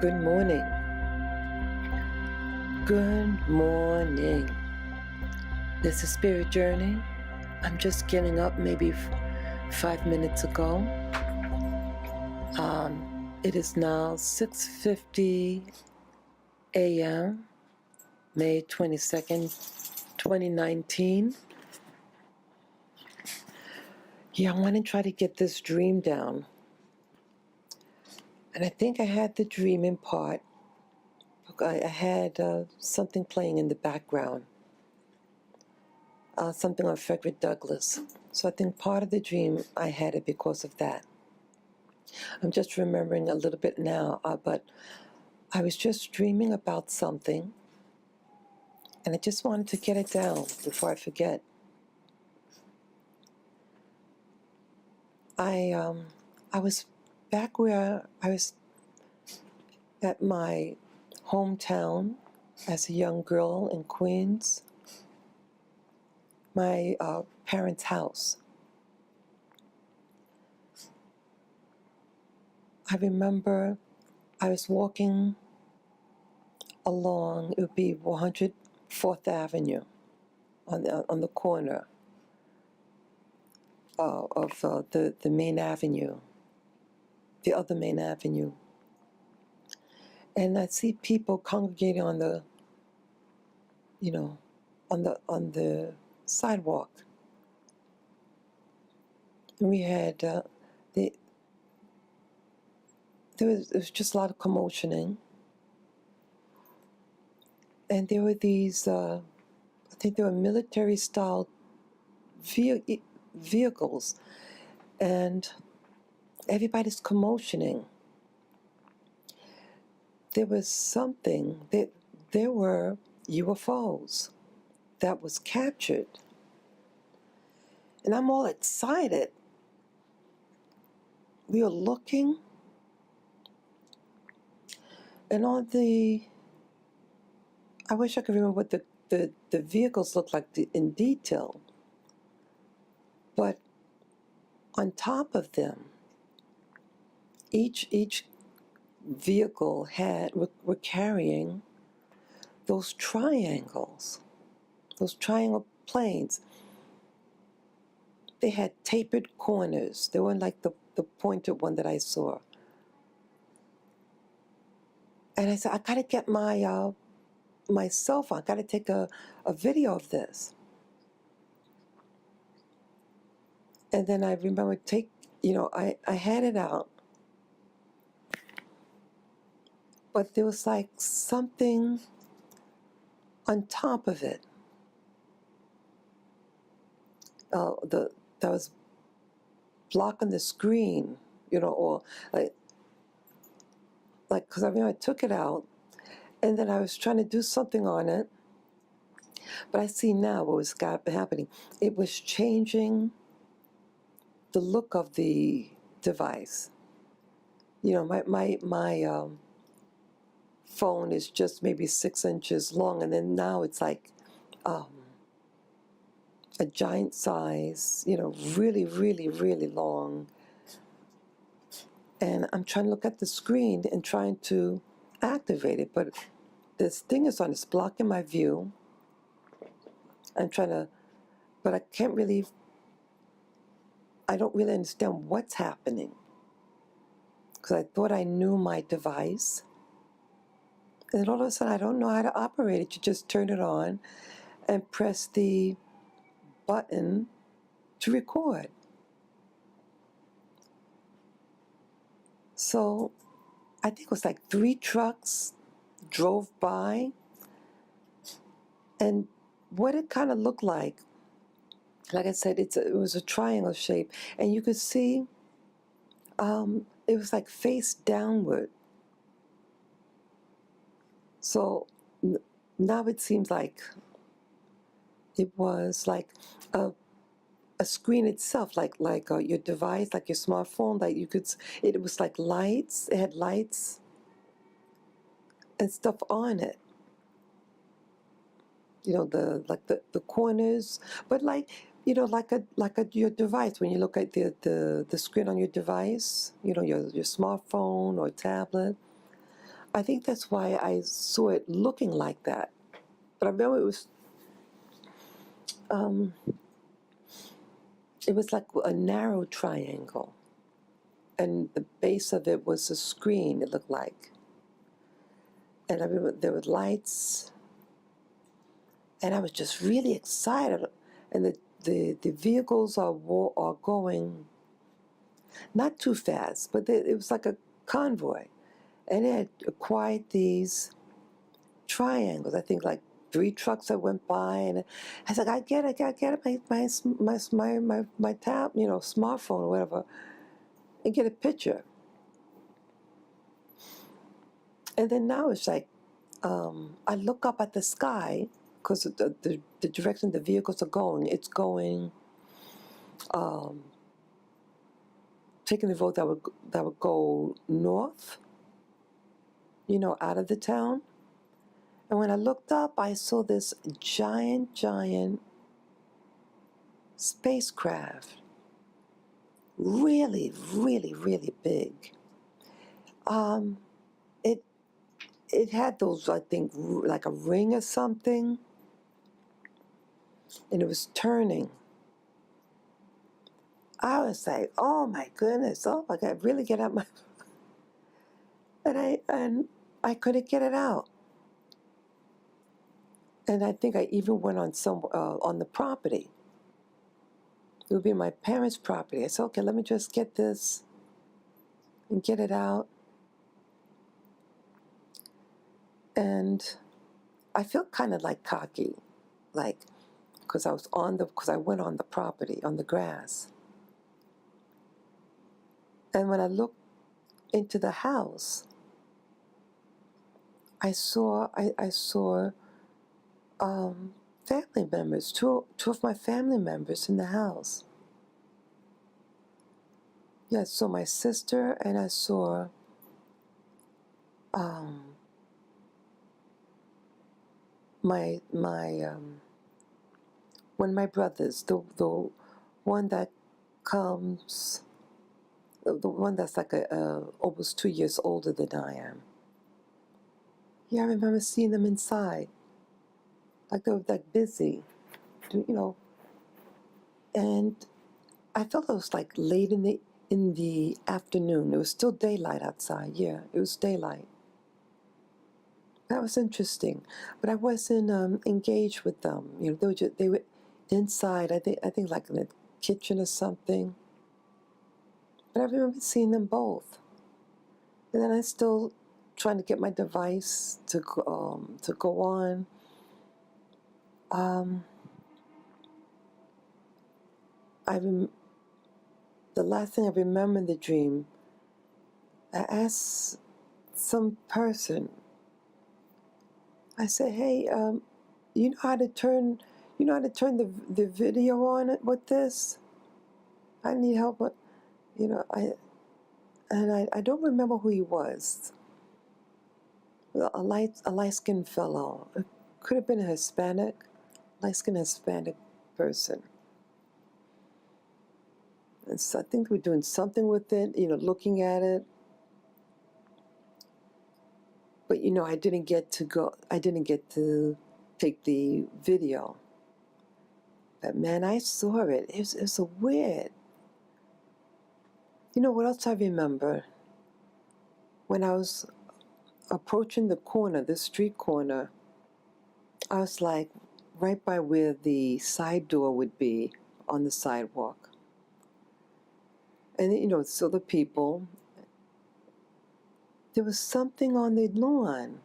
Good morning. Good morning. This is Spirit Journey. I'm just getting up maybe 5 minutes ago. It is now 6:50 a.m., May 22nd, 2019. Yeah, I want to try to get this dream down. And I think I had the dream in part. I had something playing in the background. Something on Frederick Douglass. So I think part of the dream, I had it because of that. I'm just remembering a little bit now, but I was just dreaming about something, and I just wanted to get it down before I forget. I was back where I was at my hometown as a young girl in Queens, my parents' house. I remember I was walking along, it would be 104th Avenue on the corner of the main avenue, the other main avenue. And I see people congregating on the, on the sidewalk. And we had, there was just a lot of commotioning. And there were these, I think there were military-style vehicles. And everybody's commotioning. There was something, there were UFOs that was captured. And I'm all excited. We were looking, and I wish I could remember what the vehicles looked like in detail. But on top of them, each vehicle were carrying those triangles, those triangle planes. They had tapered corners. They weren't like the pointed one that I saw. And I said, I gotta get my cell phone. I gotta take a video of this. And then I remember I had it out. But there was like something on top of it. That was blocking the screen, or like, because I remember I took it out, and then I was trying to do something on it. But I see now what was happening. It was changing the look of the device. My phone is just maybe 6 inches long, and then now it's like a giant size, really, really, really long. And I'm trying to look at the screen and trying to activate it, but this thing is on, it's blocking my view. I'm trying to, but I don't really understand what's happening. Because I thought I knew my device. And then all of a sudden, I don't know how to operate it. You just turn it on and press the button to record. So I think it was like 3 trucks drove by. And what it kind of looked like I said, it was a triangle shape. And you could see it was like face downward. So now it seems like it was like a screen itself, like your device, like your smartphone, like it was like lights. It had lights and stuff on it. The corners, but like your device. When you look at the screen on your device, your smartphone or tablet. I think that's why I saw it looking like that. But I remember um, it was like a narrow triangle, and the base of it was a screen, it looked like. And I remember there were lights, and I was just really excited. And the vehicles are going not too fast, but it was like a convoy. And it had acquired these triangles. I think like 3 trucks that went by, and I was like, I get it, my tab, smartphone or whatever, and get a picture. And then now it's like, I look up at the sky because the direction the vehicles are going. It's going, taking the road that would go north, out of the town. And when I looked up, I saw this giant spacecraft, really, really, really big. Um, it it had those, I think, like a ring or something, and it was turning. I was like, oh my goodness, oh my God, really get out my, and I couldn't get it out. And I think I even went on the property. It would be my parents' property. I said, okay, let me just get this and get it out. And I felt kind of like cocky, like, because I went on the property, on the grass. And when I looked into the house, I saw family members, two of my family members in the house. Yeah, I saw my sister, and I saw um, my one of my brothers, the one that comes, the one that's like almost 2 years older than I am. Yeah, I remember seeing them inside, like they were like busy, and I felt it was like late in the afternoon. It was still daylight outside. Yeah, it was daylight. That was interesting, but I wasn't engaged with them. They were inside. I think like in the kitchen or something. But I remember seeing them both, and then I still trying to get my device to go on. Um, the last thing I remember in the dream, I asked some person. I said, "Hey, you know how to turn, the video on with this? I need help." But you know, I don't remember who he was. A light skinned fellow. It could have been a light skinned Hispanic person. And so I think we're doing something with it, looking at it. But I didn't get to go. I didn't get to take the video. But man, I saw it. It's a weird. You know what else I remember? When I was approaching the street corner, I was like right by where the side door would be on the sidewalk. And so the people, there was something on the lawn.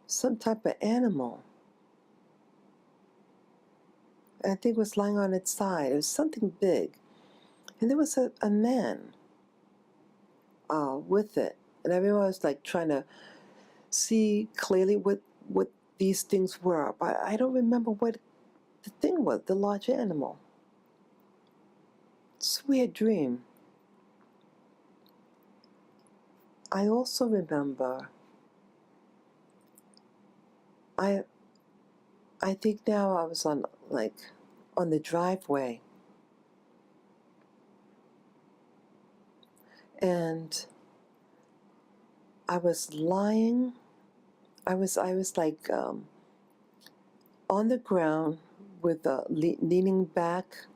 Some type of animal. I think it was lying on its side. It was something big. And there was a man with it. And I remember I was like trying to see clearly what these things were. But I don't remember what the thing was, the large animal. It's a weird dream. I also remember, I think now I was on the driveway. and I was lying. I was like on the ground with leaning back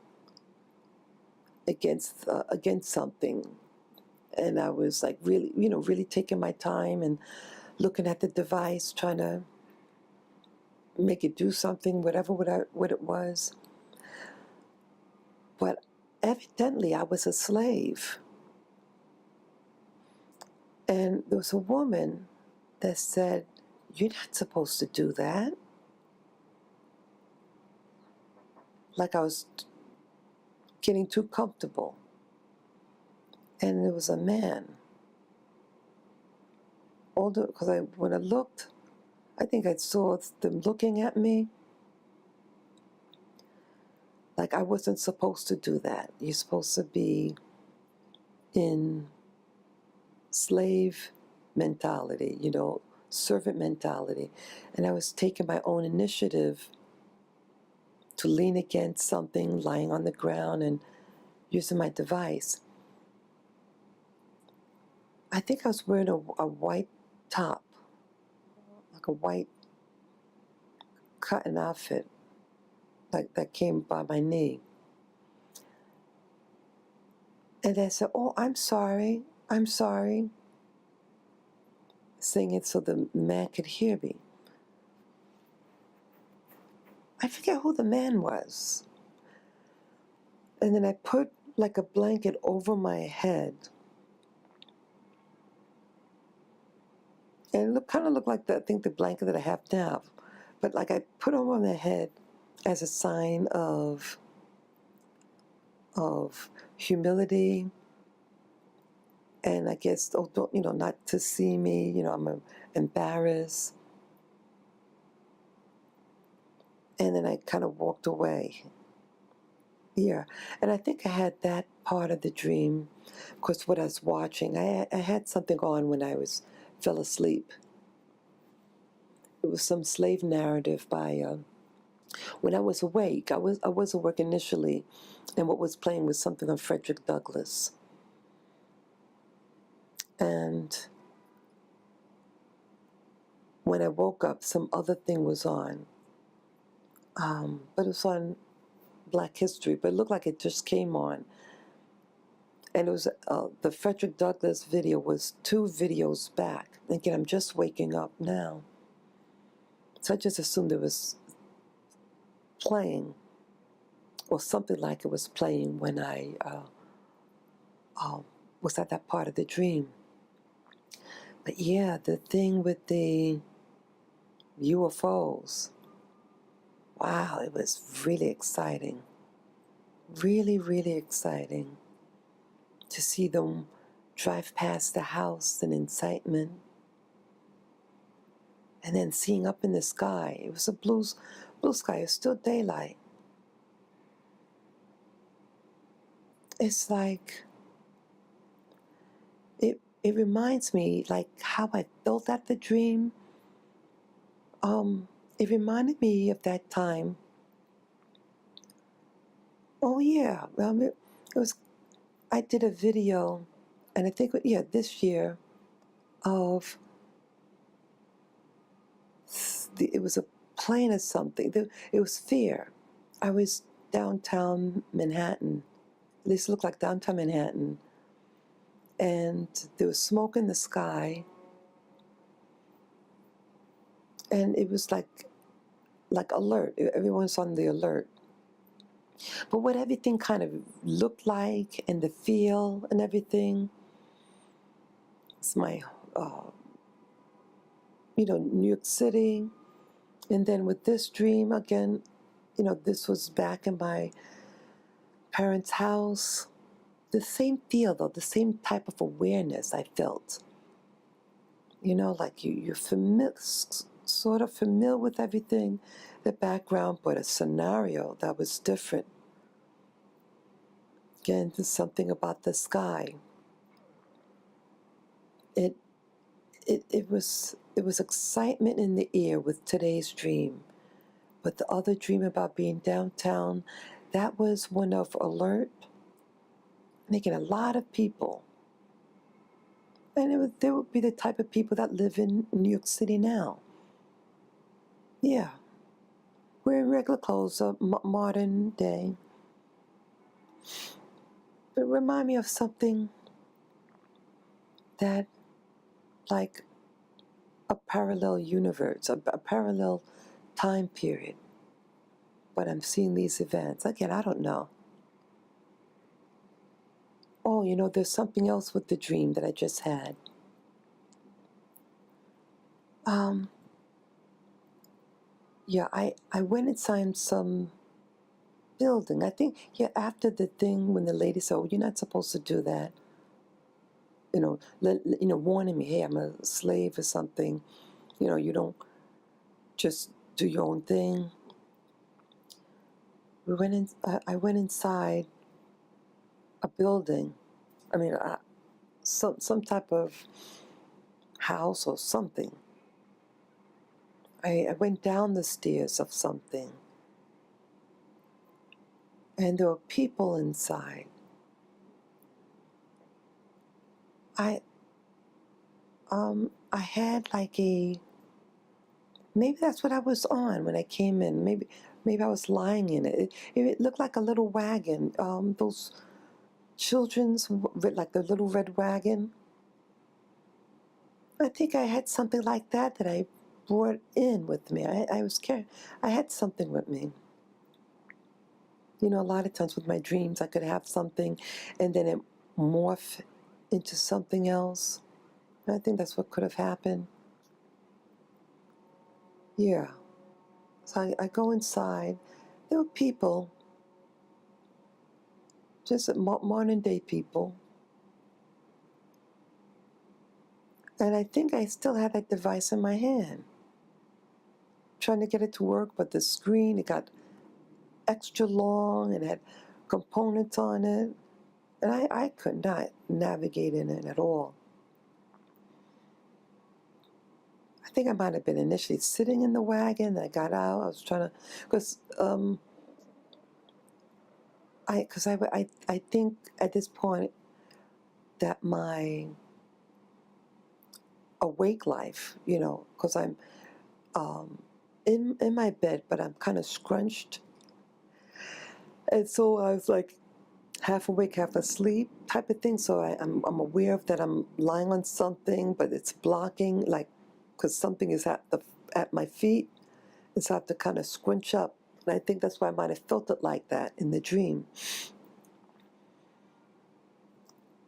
against something, and I was like really, really taking my time and looking at the device, trying to make it do something, whatever what it was. But evidently, I was a slave, and there was a woman that said, "You're not supposed to do that." Like I was getting too comfortable. And there was a man, older, because when I looked, I think I saw them looking at me. Like I wasn't supposed to do that. You're supposed to be in slave mentality, servant mentality. And I was taking my own initiative to lean against something lying on the ground and using my device. I think I was wearing a white top, like a white cotton outfit, like that came by my knee. And I said, "Oh, I'm sorry, saying it so the man could hear me. I forget who the man was. And then I put like a blanket over my head. And it kind of looked like I think the blanket that I have now. But like I put over my head as a sign of humility. And I guess, oh, don't, not to see me, I'm embarrassed. And then I kind of walked away. Yeah, and I think I had that part of the dream, because what I was watching, I had something on when I fell asleep. It was some slave narrative by, when I was awake, I was awake initially, and what was playing was something on Frederick Douglass. And when I woke up, some other thing was on, but it was on Black History, but it looked like it just came on. And it was the Frederick Douglass video was 2 videos back. Again, I'm just waking up now. So I just assumed it was playing, or something like it was playing when I was at that part of the dream. But yeah, the thing with the UFOs, wow, it was really exciting. Really, really exciting to see them drive past the house in incitement. And then seeing up in the sky, it was a blue sky, it's still daylight. It's like, it reminds me like how I felt at the dream. It reminded me of that time. Oh yeah, it was, I did a video, and I think, yeah, this year, of, it was a plane or something. It was fear. I was downtown Manhattan, at least it looked like downtown Manhattan, and there was smoke in the sky, and it was like alert. Everyone's on the alert. But what everything kind of looked like, and the feel and everything, it's my, New York City. And then with this dream, again, this was back in my parents' house. The same feel, though, the same type of awareness I felt. Like you're sort of familiar with everything, the background, but a scenario that was different. Again, there's something about the sky. It was excitement in the air with today's dream. But the other dream about being downtown, that was one of alert, making a lot of people And they would be the type of people that live in New York City now. Yeah, wearing regular clothes, modern day. But remind me of something that, like a parallel universe, a parallel time period. But I'm seeing these events. Again, I don't know. Oh, there's something else with the dream that I just had. Um, yeah, I went inside some building. I think, yeah, after the thing when the lady said, oh, you're not supposed to do that. Warning me, hey, I'm a slave or something. You don't just do your own thing. We went in. I went inside a building. I mean, some type of house or something. I went down the stairs of something, and there were people inside. I I had like maybe that's what I was on when I came in. Maybe I was lying in it. It looked like a little wagon. Those children's like the little red wagon. I think I had something like that I brought in with me. I was carrying. I had something with me. A lot of times with my dreams, I could have something, and then it morph into something else. And I think that's what could have happened. Yeah. So I go inside. There were people, just modern day people. And I think I still had that device in my hand, trying to get it to work, but the screen, it got extra long and had components on it. And I could not navigate in it at all. I think I might have been initially sitting in the wagon. I got out. I was trying to, because I think at this point that my awake life, because I'm in my bed, but I'm kind of scrunched, and so I was like half awake, half asleep type of thing. So I'm aware of that I'm lying on something, but it's blocking, like, because something is at my feet, and so I have to kind of scrunch up. And I think that's why I might have felt it like that in the dream.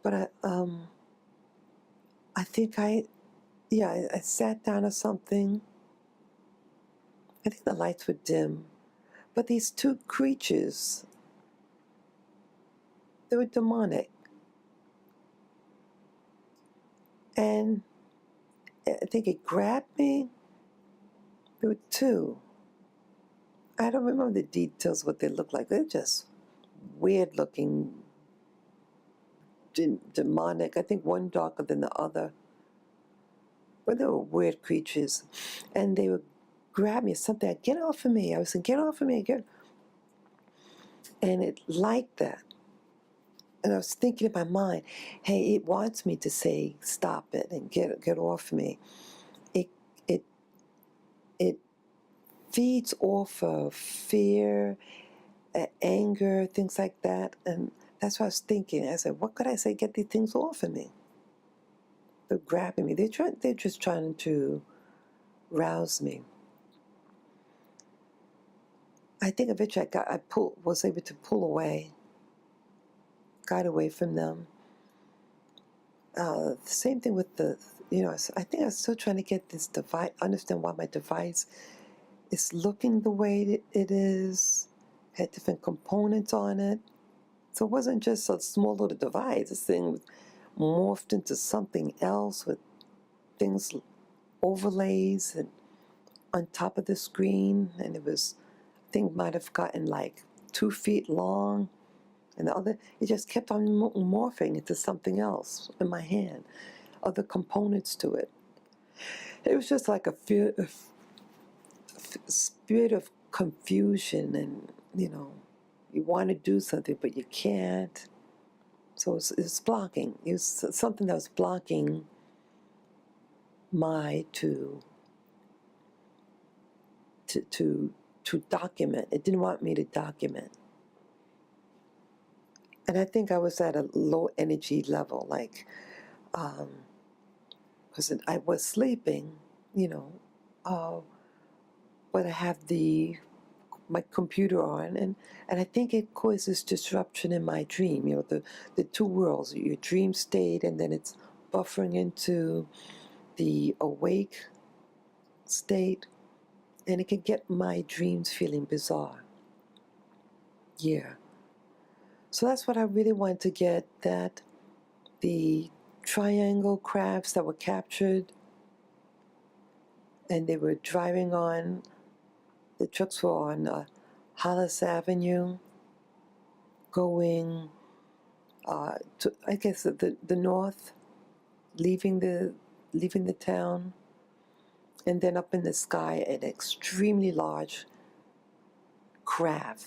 But I think I sat down or something. I think the lights were dim, but these two creatures, they were demonic, and I think it grabbed me. There were two. I don't remember the details, what they looked like. They're just weird looking, demonic. I think one darker than the other. But they were weird creatures. And they would grab me, something, like, get off of me. I was saying, get off of me, and it liked that. And I was thinking in my mind, hey, it wants me to say, stop it and get off me. It it it feeds off of fear, anger, things like that. And that's what I was thinking. I said, what could I say? Get these things off of me. They're grabbing me. They're just trying to rouse me. I think eventually was able to pull away, got away from them. Same thing with I think I was still trying to get this device, understand why my device is looking the way it is, had different components on it. So it wasn't just a small little device. This thing morphed into something else with things, overlays, and on top of the screen. And I think might have gotten like 2 feet long. And it just kept on morphing into something else in my hand, other components to it. It was just like a spirit of confusion, and you want to do something but you can't. So it's blocking. It was something that was blocking my to document. It didn't want me to document. And I think I was at a low energy level, like, because I was sleeping, you know, but I have my computer on, and I think it causes disruption in my dream. You know, the two worlds, your dream state, and then it's buffering into the awake state, and it can get my dreams feeling bizarre. Yeah. So that's what I really wanted to get, that the triangle crabs that were captured, and they were driving on, the trucks were on Hollis Avenue, going to, I guess, the north, leaving the town, and then up in the sky, an extremely large crab,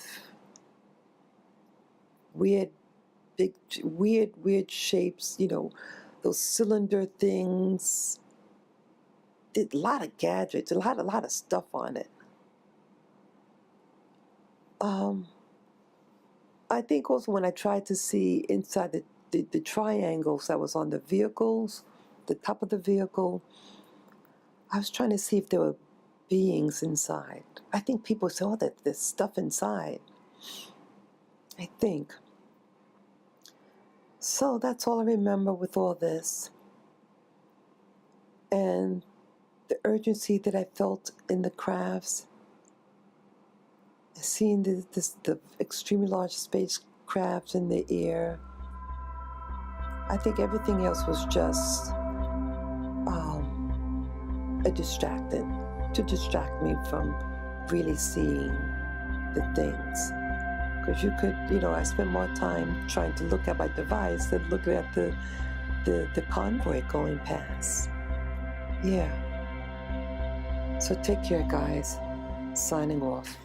weird, big, weird shapes, you know, those cylinder things. Did a lot of gadgets, a lot of stuff on it. I think also when I tried to see inside the triangles that was on the vehicles, the top of the vehicle, I was trying to see if there were beings inside. I think people say, oh, there's stuff inside. I think. So that's all I remember with all this. And the urgency that I felt in the crafts, seeing the extremely large spacecraft in the air. I think everything else was just a distractant, to distract me from really seeing the things. Because you could, you know, I spent more time trying to look at my device than looking at the convoy going past. Yeah. So take care, guys. Signing off.